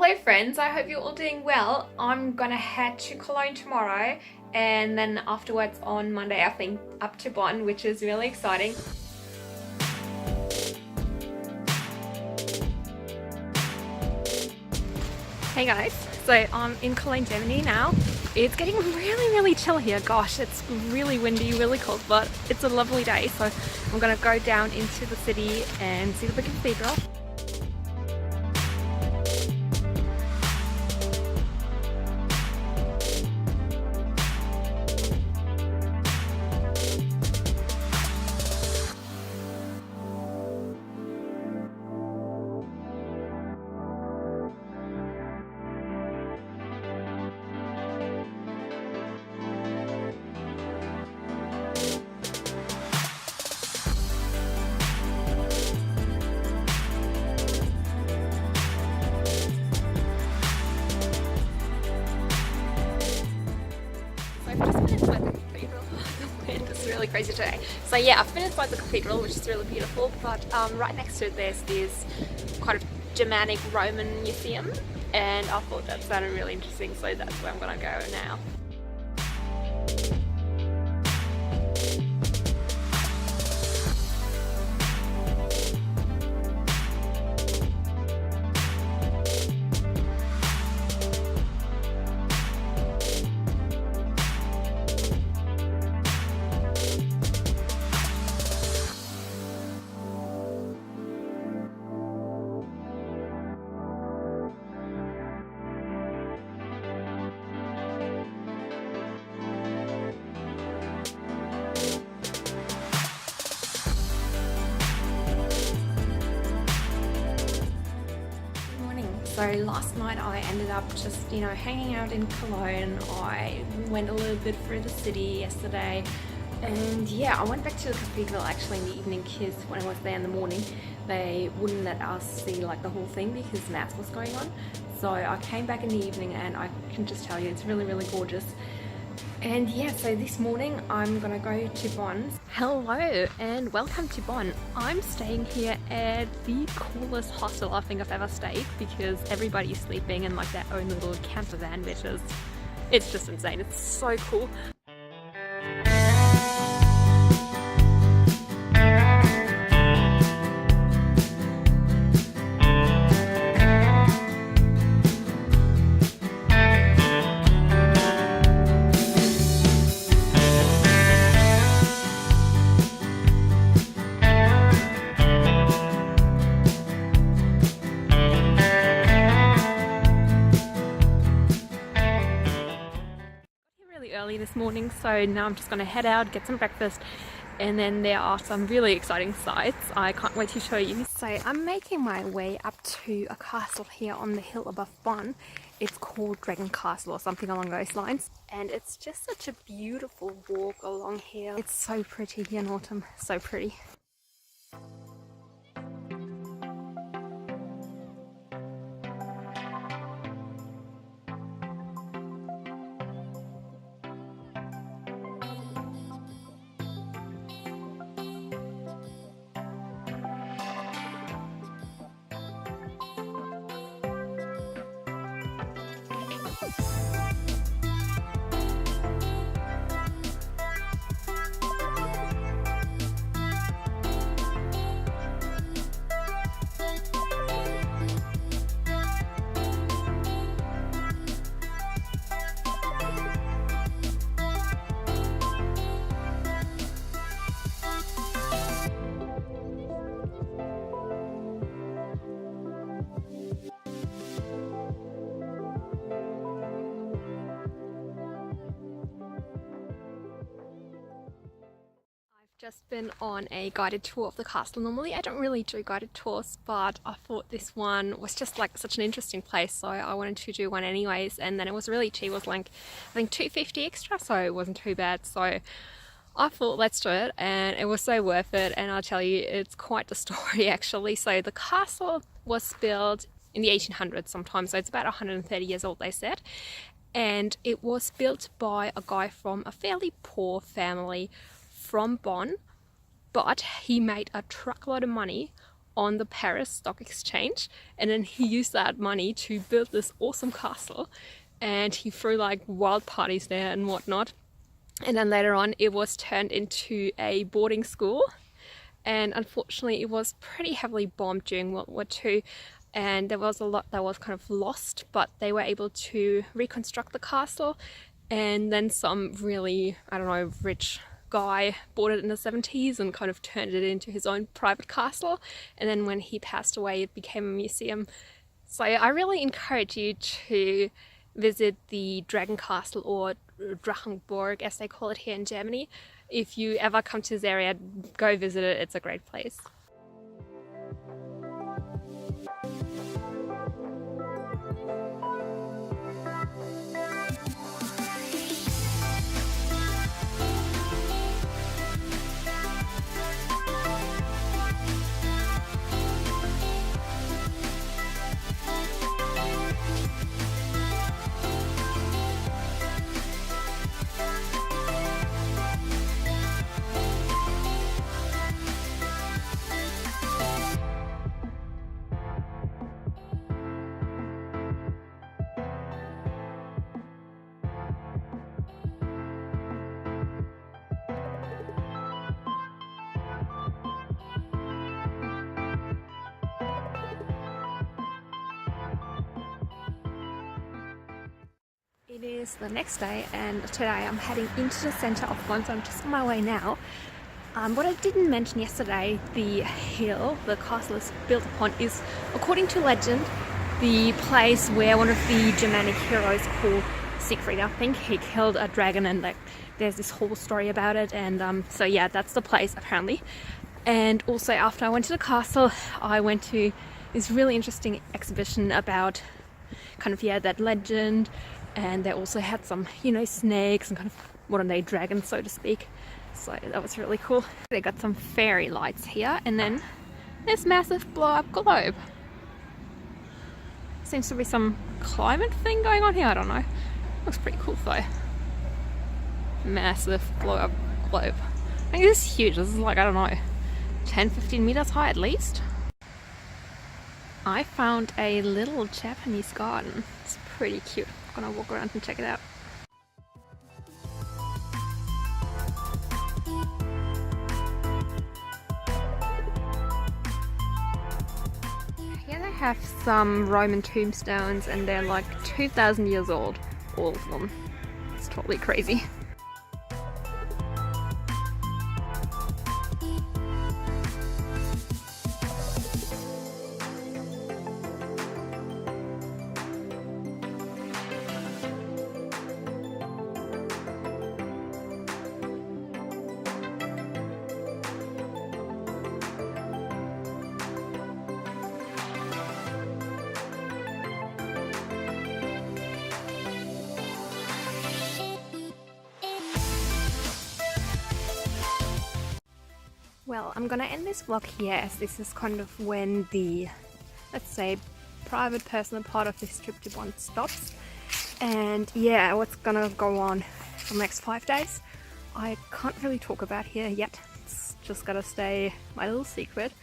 Hello friends, I hope you're all doing well. I'm gonna head to Cologne tomorrow and then afterwards on Monday I think up to Bonn, which is really exciting. Hey guys, so I'm in Cologne, Germany now. It's getting really chill here. Gosh, it's really windy, really cold, but it's a lovely day. So I'm gonna go down into the city and see the big cathedral. Really crazy today. So yeah, I've been inside the cathedral, which is really beautiful, but right next to it there's this kind of Germanic Roman museum, and I thought that sounded really interesting, so that's where I'm gonna go now. So last night I ended up just, hanging out in Cologne. I went a little bit through the city yesterday, and yeah, I went back to the cathedral actually in the evening because when I was there in the morning they wouldn't let us see like the whole thing because mass was going on. So I came back in the evening and I can just tell you it's really gorgeous. And yeah, so this morning I'm gonna go to Bonn. Hello and welcome to Bonn. I'm staying here at the coolest hostel I think I've ever stayed because everybody's sleeping in like their own little camper van, which is, it's just insane. It's so cool. Early this morning, so now I'm just going to head out, get some breakfast, and then there are some really exciting sights I can't wait to show you. So I'm making my way up to a castle here on the hill above Bonn. It's called Dragon Castle or something along those lines, and it's just such a beautiful walk along here. It's so pretty here in autumn, so pretty. Just been on a guided tour of the castle. Normally I don't really do guided tours, but I thought this one was just like such an interesting place, so I wanted to do one anyways. And then it was really cheap. It was like I think $2.50 extra, so it wasn't too bad. So I thought let's do it, and it was so worth it. And I'll tell you, it's quite the story actually. So the castle was built in the 1800s sometime, so it's about 130 years old they said, and it was built by a guy from a fairly poor family from Bonn, but he made a truckload of money on the Paris Stock Exchange, and then he used that money to build this awesome castle, and he threw like wild parties there and whatnot. And then later on it was turned into a boarding school, and unfortunately it was pretty heavily bombed during World War II, and there was a lot that was kind of lost, but they were able to reconstruct the castle, and then some really, I don't know, rich guy bought it in the 70s and kind of turned it into his own private castle, and then when he passed away it became a museum. So I really encourage you to visit the Dragon Castle, or Drachenburg as they call it here in Germany. If you ever come to this area, go visit it, it's a great place. It is the next day, and today I'm heading into the center of Bonn, so I'm just on my way now. What I didn't mention yesterday, the hill the castle is built upon is, according to legend, the place where one of the Germanic heroes called Siegfried, I think, he killed a dragon, and like there's this whole story about it, and so yeah, that's the place apparently. And also after I went to the castle, I went to this really interesting exhibition about kind of, yeah, that legend. And they also had some, you know, snakes and kind of modern day dragons, so to speak. So that was really cool. They got some fairy lights here, and then this massive blow up globe. Seems to be some climate thing going on here, I don't know. Looks pretty cool though. Massive blow up globe. I think this is huge. This is like, I don't know, 10-15 meters high at least. I found a little Japanese garden. It's pretty cute. I'm gonna walk around and check it out. Here they have some Roman tombstones, and they're like 2,000 years old, all of them. It's totally crazy. Well, I'm gonna end this vlog here, as this is kind of when the, let's say, private personal part of this trip to Bonn stops. And yeah, what's gonna go on for the next 5 days, I can't really talk about here yet. It's just gotta stay my little secret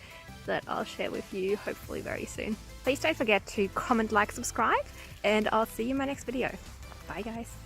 that I'll share with you hopefully very soon. Please don't forget to comment, like, subscribe, and I'll see you in my next video. Bye guys.